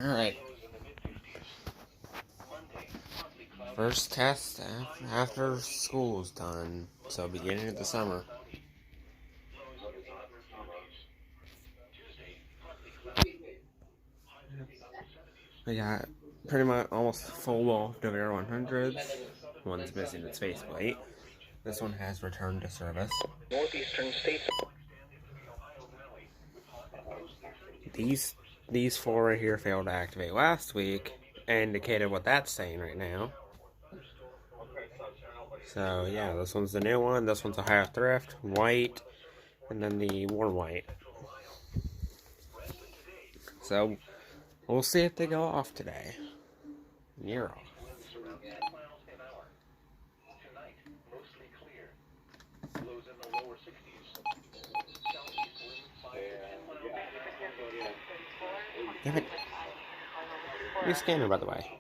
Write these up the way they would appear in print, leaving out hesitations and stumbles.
Alright. First test after school's done. So beginning of the summer. We got pretty much almost full loft of Air 100s. One's missing its faceplate. This one has returned to service. Northeastern states. These four right here failed to activate last week, indicated what that's saying right now. So yeah, this one's the new one. This one's a half thrift, white, and then the warm white. So we'll see if they go off today. You're off. Damn it. New scanner, by the way.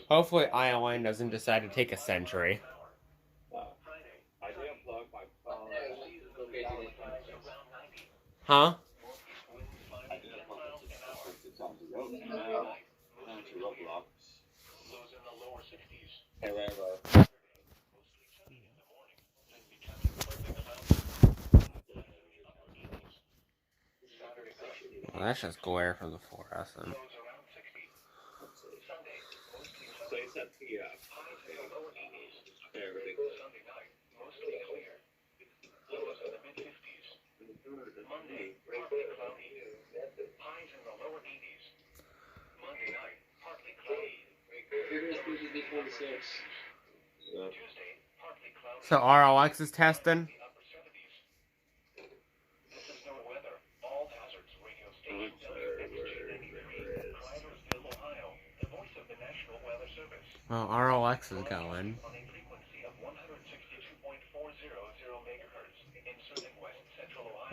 Hopefully ION doesn't decide to take a century. Huh? Well, that's just glare from the fluorescent. So RLX is testing? Well, RLX is going.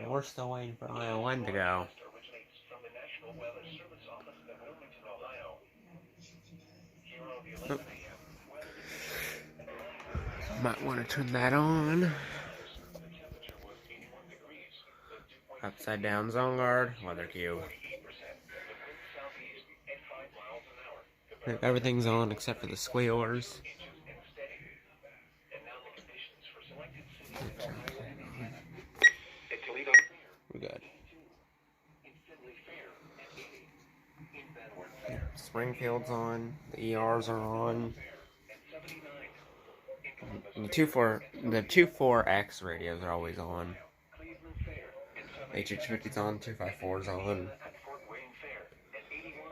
We're still waiting for ION to go. Oh. Might want to turn that on. Upside down zone guard, weather cube. Everything's on except for the squealers. We're good. Springfield's on. The ERs are on. The 2.4X radios are always on. HH50's on. 254's on.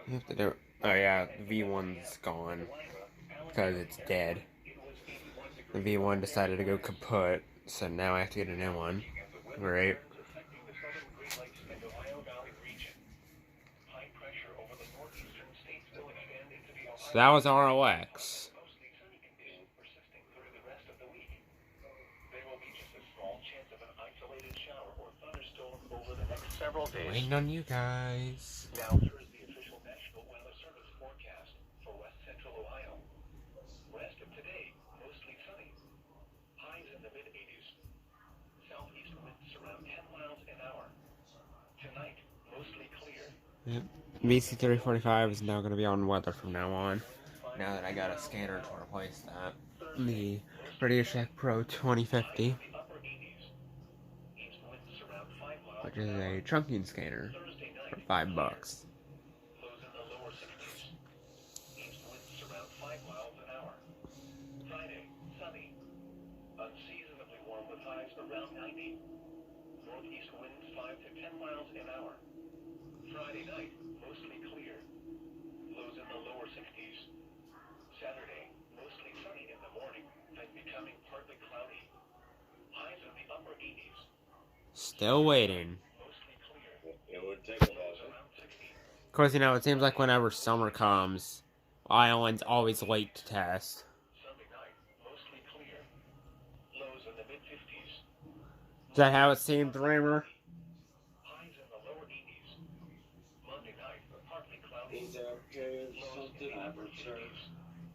You have to do. Oh yeah, V1's gone because it's dead. The V1 decided to go kaput, so now I have to get a new one. Great. So that was ROX. Waiting on you guys. Now here is the official National Weather Service forecast for west central Ohio. Rest of today, mostly sunny. Highs in the mid-80s. Southeast winds around 10 miles an hour. Tonight, mostly clear. Yep. VC345 is now going to be on weather from now on. Now that I got a scanner to replace that. The Radio Shack Pro 2050. Which is a trunking scanner for $5. Friday, sunny. Unseasonably warm with highs around 90. Northeast winds 5 to 10 miles an hour. Friday night, mostly clear. Lows in the lower 60s. Saturday, mostly sunny in the morning, then becoming partly cloudy. Highs in the upper 80s. Still waiting. It would take a while. Of course, you know, it seems like whenever summer comes, ION's always late to test. Is that how it seemed, Rammer?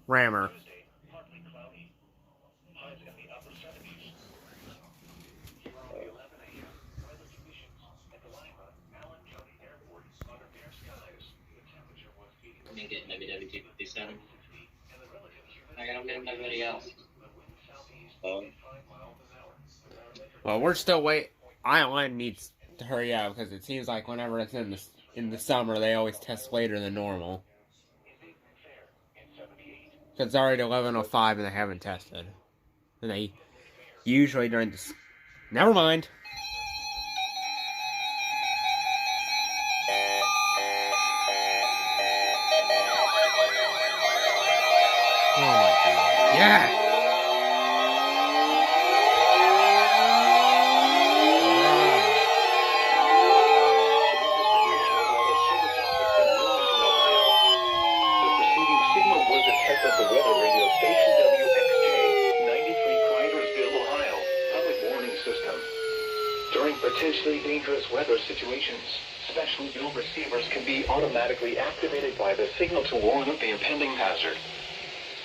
Rammer. WT57. I gotta get everybody else. Well, we're still waiting. Island needs to hurry up because it seems like whenever it's in the summer, they always test later than normal. It's already 11:05 and they haven't tested. And they usually during the... Never mind. Oh my god. Yeah! During potentially dangerous weather situations, specially built receivers can be automatically activated by the signal to warn of the impending hazard.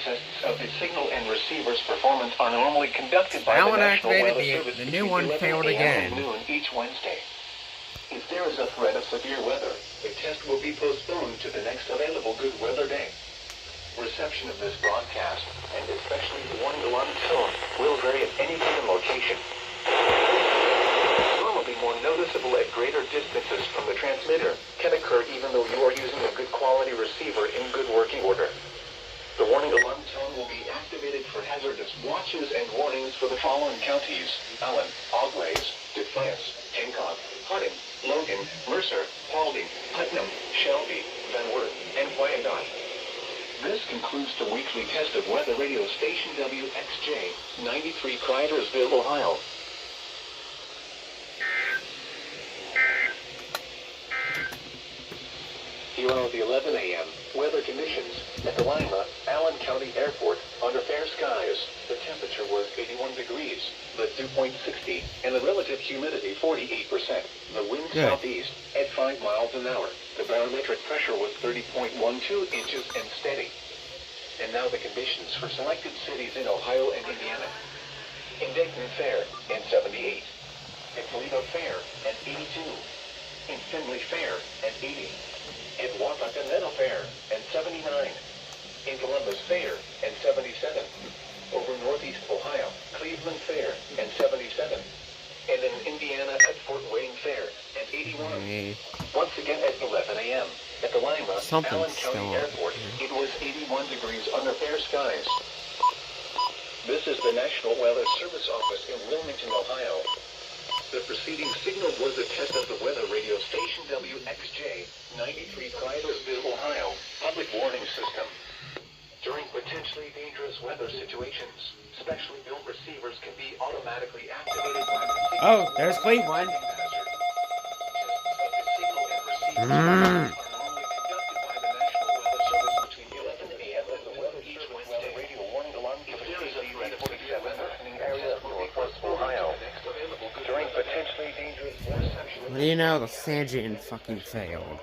Tests of the signal and receiver's performance are normally conducted by the National Weather Service. The new one failed again. Noon each Wednesday. If there is a threat of severe weather, the test will be postponed to the next available good weather day. Reception of this broadcast, and especially the warning alarm tone, will vary at any given location. Normally more noticeable at greater distances from the transmitter, can occur even though you are using a good quality receiver in good working order. The warning alarm tone will be activated for hazardous watches and warnings for the following counties: Allen, Auglaize, Defiance, Hancock, Harding, Logan, Mercer, Paulding, Putnam, Shelby, Van Wert, and Wyandotte. This concludes the weekly test of weather radio station WXJ, 93 Cridersville, Ohio. Here are the 11 a.m. weather conditions at the Lima, Allen County Airport under fair skies. The temperature was 81 degrees, the dew point 60, and the relative humidity 48%. The wind southeast at 5 miles an hour. The barometric pressure was 30.12 inches and steady. And now the conditions for selected cities in Ohio and Indiana. In Dayton Fair and 78. In Toledo Fair and 82. In Findlay Fair and 80. In Wapakoneta Fair and 79. In Columbus Fair and 77. Over Northeast Ohio, Cleveland Fair and 77. And in Indiana at Fort Wayne Fair and 81. Once again at 11 a.m. at the Lima, Allen County Airport, it was 81 degrees under fair skies. This is the National Weather Service Office in Wilmington, Ohio. The preceding signal was a test of the weather radio station WXJ, 93 Cridersville, Ohio, public warning system. During potentially dangerous weather situations, specially built receivers can be automatically activated by the signal. Oh, there's Cleveland. What do you know? The Sanjian fucking failed.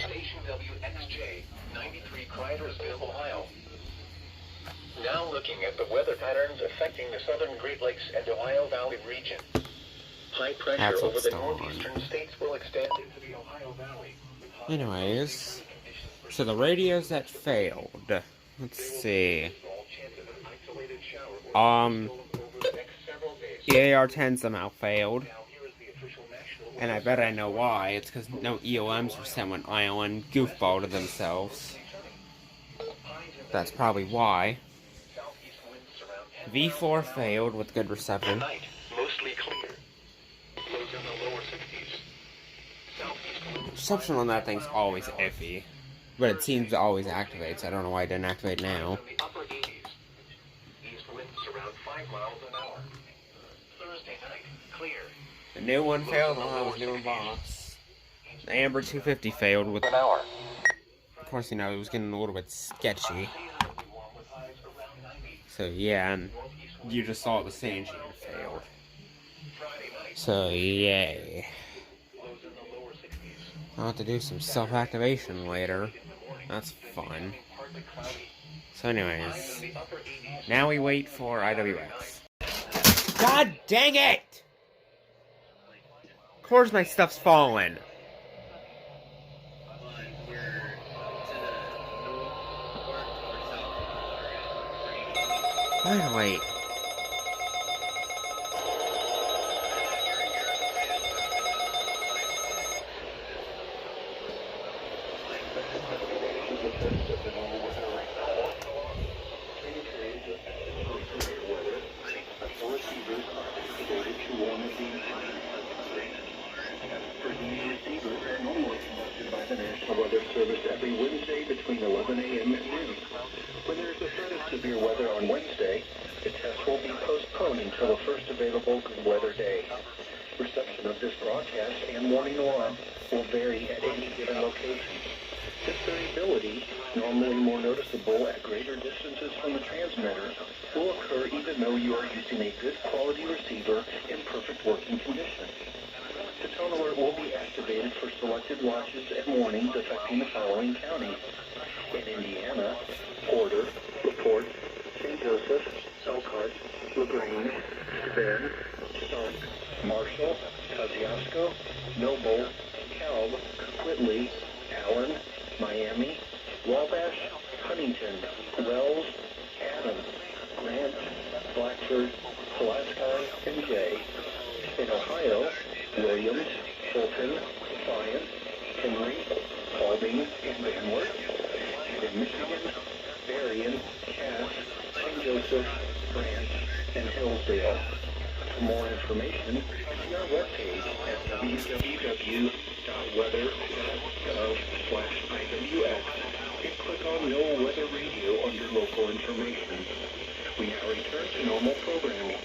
Station WXJ, 93 Cridersville, Ohio. Now looking at the weather patterns affecting the southern Great Lakes and Ohio Valley region. High pressure over the northeastern states will extend into the Ohio Valley. Anyways, so the radios that failed. Let's see. EAR-10 somehow failed. And I bet I know why. It's because no EOMs were sent when Island goofball to themselves. That's probably why. V4 failed with good reception. Reception on that thing's always iffy. But it seems to always activate, so I don't know why it didn't activate now. The new one failed while I was doing boss. The Amber 250 failed with... Of course, you know, it was getting a little bit sketchy. So yeah, and you just saw the sand gene failed. So yay. I'll have to do some self-activation later. That's fun. So anyways, now we wait for IWS. God dang it! Of course my stuff's falling. Finally. Weather service every Wednesday between 11 a.m. and noon. When there is a threat of severe weather on Wednesday, the test will be postponed until the first available good weather day. Reception of this broadcast and warning alarm will vary at any given location. This variability, normally more noticeable at greater distances from the transmitter, will occur even though you are using a good quality receiver in perfect working condition. The tone alert will be activated for selected watches and warnings affecting the following counties. In Indiana, Porter, LaPorte, St. Joseph, Elkhart, LaGrange, Steuben, Stark, Marshall, Kosciuszko, Noble, Calb, Whitley, Allen, Miami, Wabash, Huntington, Wells, Adams, Grant, Blackford, Pulaski, and Jay. In Ohio, Williams, Fulton, Defiance, Henry, Paulding, and Van Wert. And in Michigan, Berrien, Cass, St. Joseph, Branch, and Hillsdale. For more information, see our webpage at www.weather.gov/IWS and click on No Weather Radio under local information. We now return to normal programming.